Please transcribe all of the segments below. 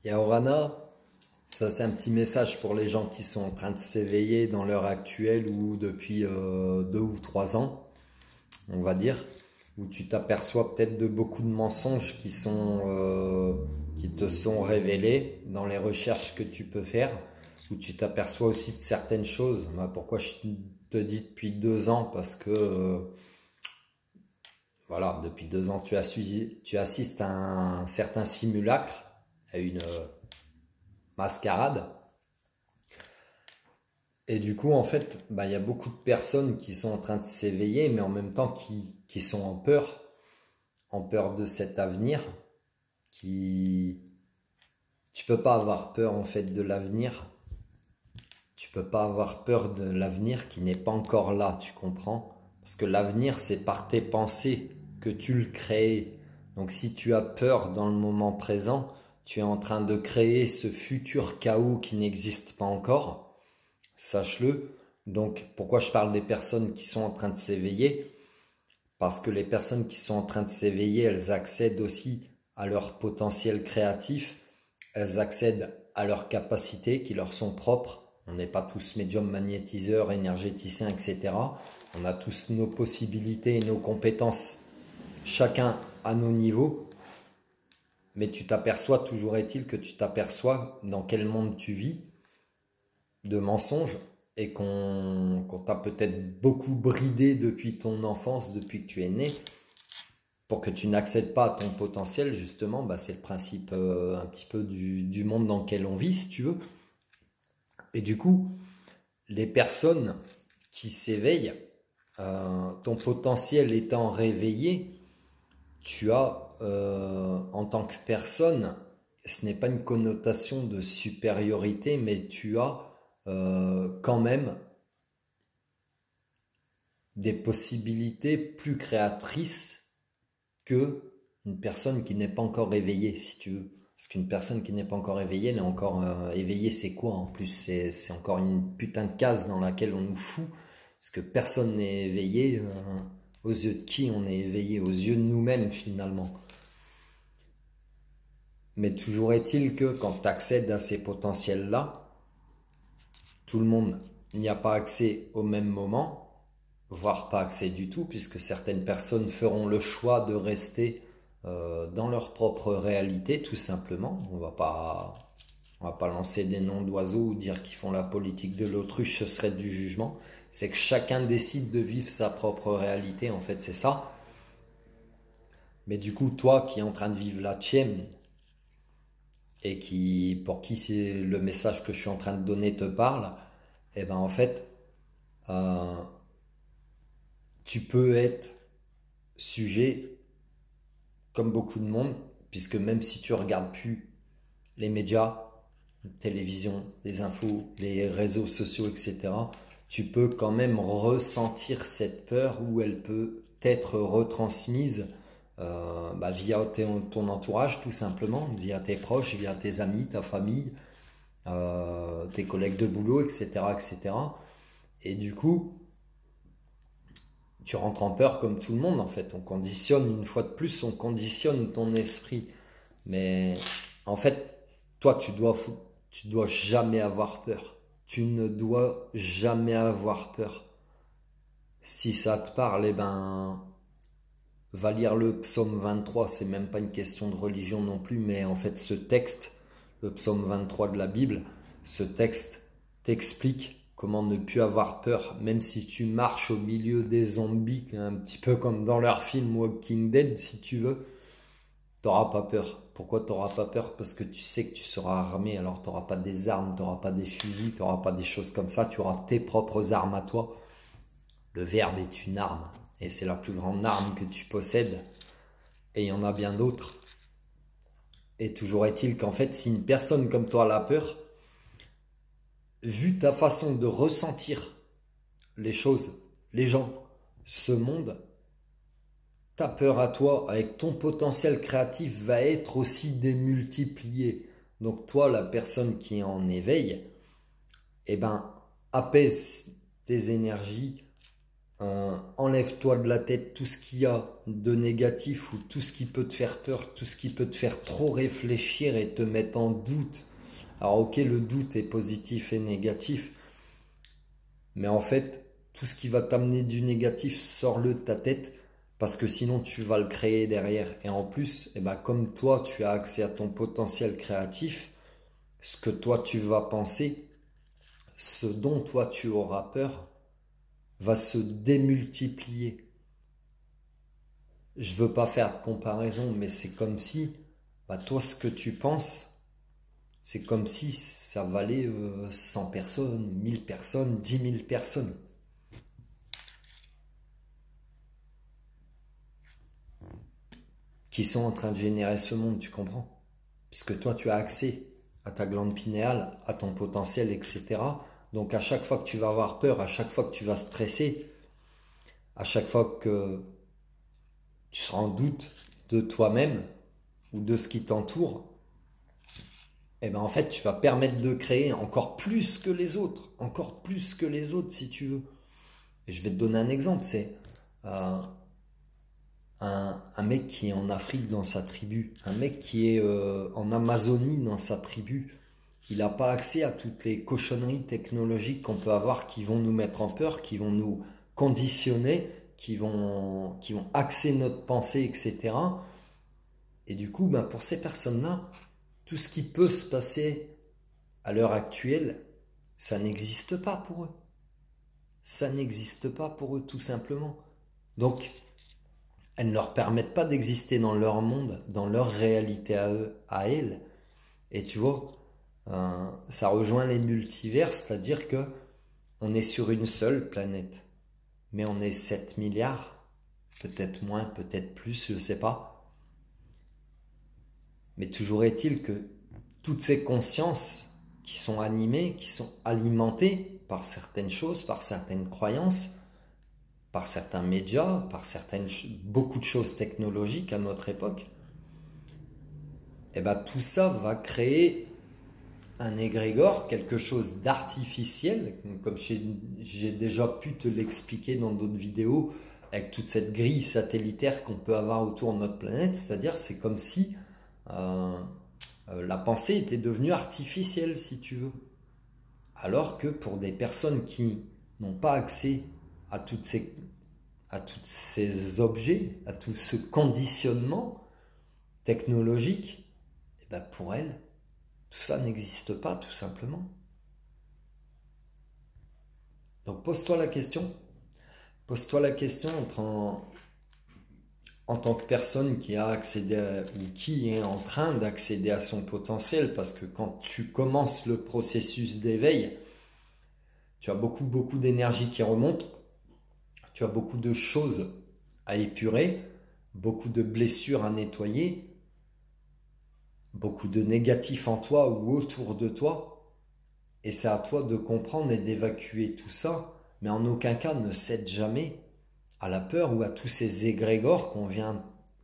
Yaorana, ça c'est un petit message pour les gens qui sont en train de s'éveiller dans l'heure actuelle ou depuis 2 ou 3 ans, on va dire, où tu t'aperçois peut-être de beaucoup de mensonges qui te sont révélés dans les recherches que tu peux faire, où tu t'aperçois aussi de certaines choses. Pourquoi je te dis depuis 2 ans? Parce que voilà, depuis 2 ans, tu assistes à un certain simulacre, à une mascarade. Et du coup, en fait, il y a beaucoup de personnes qui sont en train de s'éveiller, mais en même temps qui sont en peur de cet avenir. Tu peux pas avoir peur en fait de l'avenir. Tu peux pas avoir peur de l'avenir qui n'est pas encore là, tu comprends? Parce que l'avenir, c'est par tes pensées que tu le crées. Donc si tu as peur dans le moment présent, tu es en train de créer ce futur chaos qui n'existe pas encore. Sache-le. Donc pourquoi je parle des personnes qui sont en train de s'éveiller? Parce que les personnes qui sont en train de s'éveiller, elles accèdent aussi à leur potentiel créatif, elles accèdent à leurs capacités qui leur sont propres. On n'est pas tous médiums, magnétiseurs, énergéticiens, etc. On a tous nos possibilités et nos compétences, chacun à nos niveaux. Mais tu t'aperçois, toujours est-il que tu t'aperçois dans quel monde tu vis, de mensonges, et qu'on t'a peut-être beaucoup bridé depuis ton enfance, depuis que tu es né, pour que tu n'accèdes pas à ton potentiel, justement. C'est le principe un petit peu du monde dans lequel on vit, si tu veux. Et du coup, les personnes qui s'éveillent, ton potentiel étant réveillé, tu as, en tant que personne, ce n'est pas une connotation de supériorité, mais tu as quand même des possibilités plus créatrices que une personne qui n'est pas encore éveillée, si tu veux. Parce qu'une personne qui n'est pas encore éveillée, elle est encore éveillée, c'est quoi en plus? C'est encore une putain de case dans laquelle on nous fout. Parce que personne n'est éveillé. Aux yeux de qui on est éveillé? Aux yeux de nous-mêmes finalement. Mais toujours est-il que quand tu accèdes à ces potentiels-là, tout le monde n'y a pas accès au même moment, voire pas accès du tout, puisque certaines personnes feront le choix de rester dans leur propre réalité, tout simplement. On va pas lancer des noms d'oiseaux ou dire qu'ils font la politique de l'autruche, ce serait du jugement. C'est que chacun décide de vivre sa propre réalité, en fait, c'est ça. Mais du coup, toi qui es en train de vivre la tienne, et pour qui c'est le message que je suis en train de donner te parle, et ben en fait, euh, tu peux être sujet, comme beaucoup de monde, puisque même si tu regardes plus les médias, la télévision, les infos, les réseaux sociaux, etc., tu peux quand même ressentir cette peur où elle peut être retransmise via ton entourage, tout simplement, via tes proches, via tes amis, ta famille, tes collègues de boulot, etc., etc. Et du coup, tu rentres en peur comme tout le monde, en fait. On conditionne, une fois de plus, on conditionne ton esprit. Mais en fait, toi, tu dois jamais avoir peur. Tu ne dois jamais avoir peur. Si ça te parle, va lire le psaume 23. C'est même pas une question de religion non plus, mais en fait, ce texte, le psaume 23 de la Bible, ce texte t'explique comment ne plus avoir peur, même si tu marches au milieu des zombies, un petit peu comme dans leur film Walking Dead, si tu veux, t'auras pas peur. Pourquoi t'auras pas peur? Parce que tu sais que tu seras armé, alors t'auras pas des armes, t'auras pas des fusils, t'auras pas des choses comme ça, tu auras tes propres armes à toi. Le verbe est une arme, et c'est la plus grande arme que tu possèdes, et il y en a bien d'autres. Et toujours est-il qu'en fait, si une personne comme toi a la peur, vu ta façon de ressentir les choses, les gens, ce monde, ta peur à toi, avec ton potentiel créatif, va être aussi démultiplié. Donc toi, la personne qui est en éveil, apaise tes énergies, enlève-toi de la tête tout ce qu'il y a de négatif ou tout ce qui peut te faire peur, tout ce qui peut te faire trop réfléchir et te mettre en doute. Alors ok, le doute est positif et négatif, mais en fait, tout ce qui va t'amener du négatif, sors-le de ta tête, parce que sinon tu vas le créer derrière. Et en plus, comme toi, tu as accès à ton potentiel créatif, ce que toi tu vas penser, ce dont toi tu auras peur, va se démultiplier. Je veux pas faire de comparaison, mais c'est comme si, toi, ce que tu penses, c'est comme si ça valait 100 personnes, 1000 personnes, 10 000 personnes. Qui sont en train de générer ce monde, tu comprends? Puisque toi, tu as accès à ta glande pinéale, à ton potentiel, etc. Donc à chaque fois que tu vas avoir peur, à chaque fois que tu vas stresser, à chaque fois que tu seras en doute de toi-même ou de ce qui t'entoure, en fait, tu vas permettre de créer encore plus que les autres si tu veux. Et je vais te donner un exemple, c'est un mec qui est en Afrique dans sa tribu, un mec qui est en Amazonie dans sa tribu. Il n'a pas accès à toutes les cochonneries technologiques qu'on peut avoir qui vont nous mettre en peur, qui vont nous conditionner, qui vont axer notre pensée, etc. Et du coup, pour ces personnes-là, tout ce qui peut se passer à l'heure actuelle, ça n'existe pas pour eux. Ça n'existe pas pour eux, tout simplement. Donc, elles ne leur permettent pas d'exister dans leur monde, dans leur réalité à eux, à elles. Et tu vois, ça rejoint les multivers, c'est-à-dire que on est sur une seule planète, mais on est 7 milliards, peut-être moins, peut-être plus, je ne sais pas. Mais toujours est-il que toutes ces consciences qui sont animées, qui sont alimentées par certaines choses, par certaines croyances, par certains médias, par beaucoup de choses technologiques à notre époque, tout ça va créer un égrégore, quelque chose d'artificiel, comme j'ai déjà pu te l'expliquer dans d'autres vidéos, avec toute cette grille satellitaire qu'on peut avoir autour de notre planète, c'est-à-dire c'est comme si la pensée était devenue artificielle, si tu veux. Alors que pour des personnes qui n'ont pas accès à tous ces objets, à tout ce conditionnement technologique, pour elles, tout ça n'existe pas, tout simplement. Donc pose-toi la question. Pose-toi la question en tant que personne qui a accédé ou qui est en train d'accéder à son potentiel, parce que quand tu commences le processus d'éveil, tu as beaucoup d'énergie qui remonte, tu as beaucoup de choses à épurer, beaucoup de blessures à nettoyer, beaucoup de négatifs en toi ou autour de toi, et c'est à toi de comprendre et d'évacuer tout ça, mais en aucun cas ne cède jamais à la peur ou à tous ces égrégores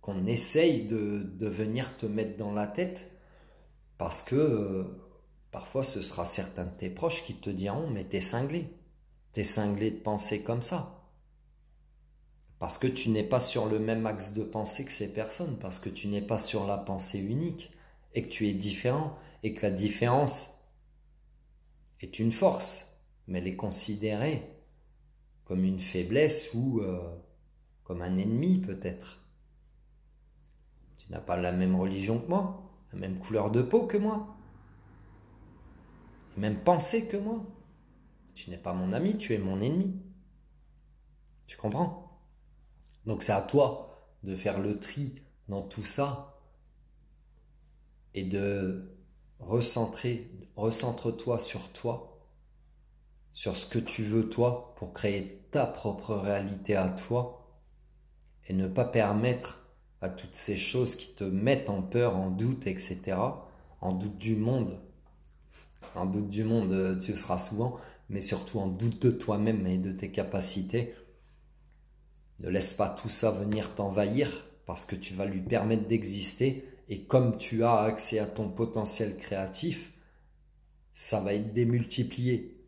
qu'on essaye de venir te mettre dans la tête, parce que parfois ce sera certains de tes proches qui te diront mais t'es cinglé de penser comme ça, parce que tu n'es pas sur le même axe de pensée que ces personnes, parce que tu n'es pas sur la pensée unique, et que tu es différent, et que la différence est une force, mais elle est considérée comme une faiblesse ou comme un ennemi peut-être. Tu n'as pas la même religion que moi, la même couleur de peau que moi, la même pensée que moi. Tu n'es pas mon ami, tu es mon ennemi. Tu comprends? Donc c'est à toi de faire le tri dans tout ça et de recentre-toi, sur ce que tu veux toi, pour créer ta propre réalité à toi, et ne pas permettre à toutes ces choses qui te mettent en peur, en doute, etc., en doute du monde. En doute du monde, tu le seras souvent, mais surtout en doute de toi-même et de tes capacités. Ne laisse pas tout ça venir t'envahir, parce que tu vas lui permettre d'exister, et comme tu as accès à ton potentiel créatif, ça va être démultiplié.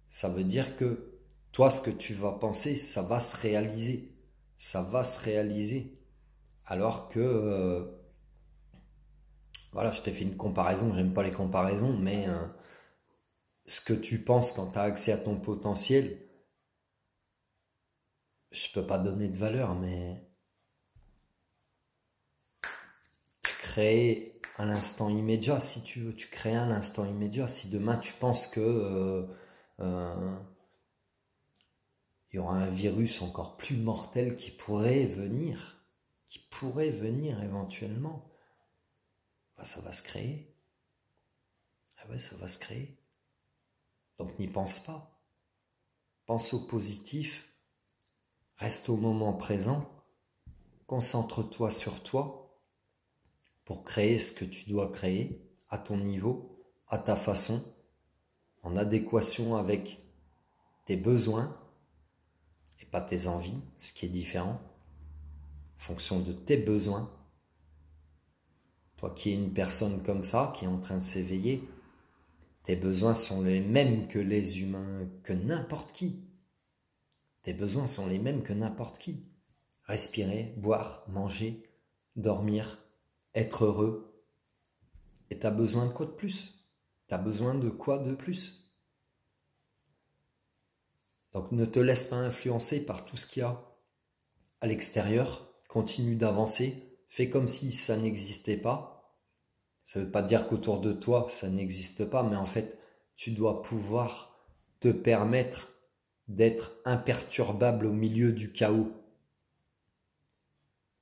Ça veut dire que toi, ce que tu vas penser, ça va se réaliser. Ça va se réaliser. Alors que, voilà, je t'ai fait une comparaison, j'aime pas les comparaisons, mais ce que tu penses quand tu as accès à ton potentiel, je peux pas donner de valeur, mais tu crées à l'instant immédiat, si tu veux, tu crées à l'instant immédiat. Si demain tu penses que il y aura un virus encore plus mortel qui pourrait venir éventuellement, bah, ça va se créer. Ah ouais, ça va se créer. Donc n'y pense pas. Pense au positif, reste au moment présent, concentre-toi sur toi pour créer ce que tu dois créer à ton niveau, à ta façon, en adéquation avec tes besoins et pas tes envies, ce qui est différent, en fonction de tes besoins. Toi qui es une personne comme ça, qui est en train de s'éveiller, tes besoins sont les mêmes que les humains, que n'importe qui. Tes besoins sont les mêmes que n'importe qui. Respirer, boire, manger, dormir, être heureux. Et tu as besoin de quoi de plus? Tu as besoin de quoi de plus? Donc ne te laisse pas influencer par tout ce qu'il y a à l'extérieur. Continue d'avancer. Fais comme si ça n'existait pas. Ça ne veut pas dire qu'autour de toi, ça n'existe pas, mais en fait, tu dois pouvoir te permettre d'être imperturbable au milieu du chaos.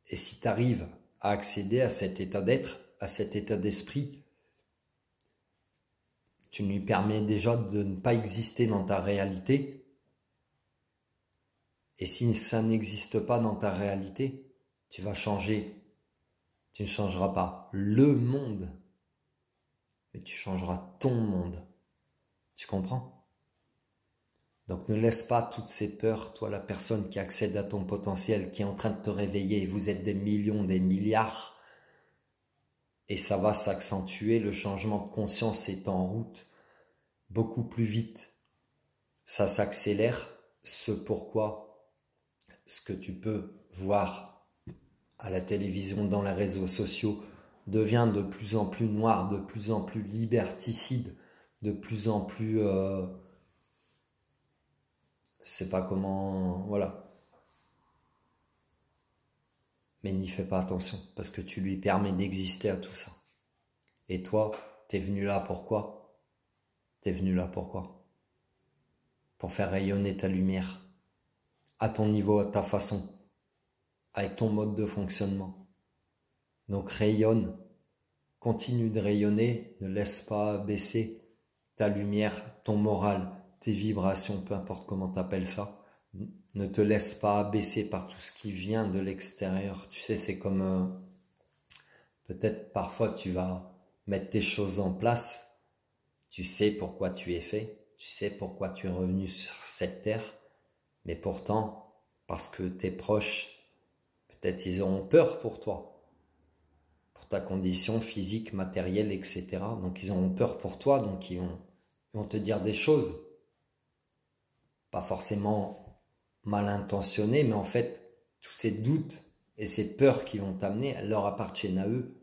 Et si tu arrives à accéder à cet état d'être, à cet état d'esprit, tu lui permets déjà de ne pas exister dans ta réalité. Et si ça n'existe pas dans ta réalité, tu vas changer. Tu ne changeras pas le monde, mais tu changeras ton monde. Tu comprends? Donc ne laisse pas toutes ces peurs, toi la personne qui accède à ton potentiel, qui est en train de te réveiller, vous êtes des millions, des milliards, et ça va s'accentuer, le changement de conscience est en route beaucoup plus vite. Ça s'accélère, ce que tu peux voir à la télévision, dans les réseaux sociaux, devient de plus en plus noir, de plus en plus liberticide, de plus en plus... c'est pas comment... Voilà. Mais n'y fais pas attention, parce que tu lui permets d'exister à tout ça. Et toi, t'es venu là pourquoi? T'es venu là pourquoi? Pour faire rayonner ta lumière, à ton niveau, à ta façon, avec ton mode de fonctionnement. Donc rayonne, continue de rayonner, ne laisse pas baisser ta lumière, ton moral, tes vibrations, peu importe comment tu appelles ça. Ne te laisse pas abaisser par tout ce qui vient de l'extérieur. Tu sais, c'est comme peut-être parfois tu vas mettre tes choses en place. Tu sais pourquoi tu es fait. Tu sais pourquoi tu es revenu sur cette terre. Mais pourtant, parce que tes proches, peut-être ils auront peur pour toi, pour ta condition physique, matérielle, etc. Donc ils auront peur pour toi, donc ils vont te dire des choses, pas forcément mal intentionnées, mais en fait, tous ces doutes et ces peurs qui vont t'amener, elles leur appartiennent à eux,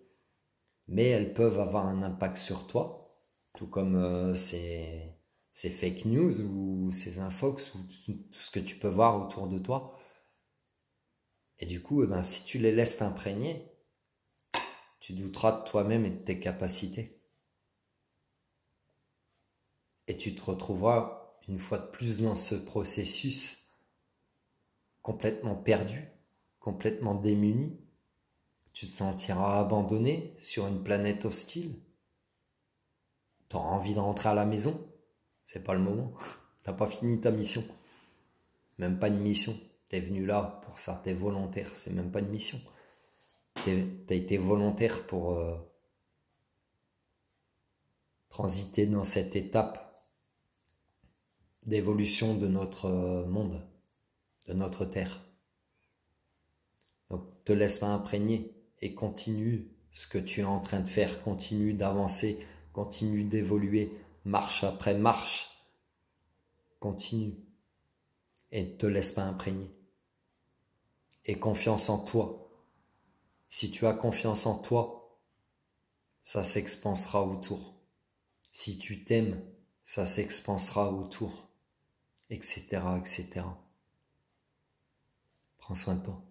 mais elles peuvent avoir un impact sur toi, tout comme ces fake news ou ces infox ou tout ce que tu peux voir autour de toi. Et du coup, si tu les laisses t'imprégner, tu douteras de toi-même et de tes capacités. Et tu te retrouveras une fois de plus dans ce processus complètement perdu, complètement démuni. Tu te sentiras abandonné sur une planète hostile. Tu auras envie de rentrer à la maison. C'est pas le moment. T'as pas fini ta mission. Même pas une mission. T'es venu là pour ça. T'es volontaire. C'est même pas une mission. T'as été volontaire pour transiter dans cette étape d'évolution de notre monde, de notre terre. Donc te laisse pas imprégner et continue ce que tu es en train de faire, continue d'avancer, continue d'évoluer, marche après marche, continue. et ne te laisse pas imprégner. Et confiance en toi. Si tu as confiance en toi, ça s'expansera autour. Si tu t'aimes, ça s'expansera autour, etc., etc. Prends soin de toi.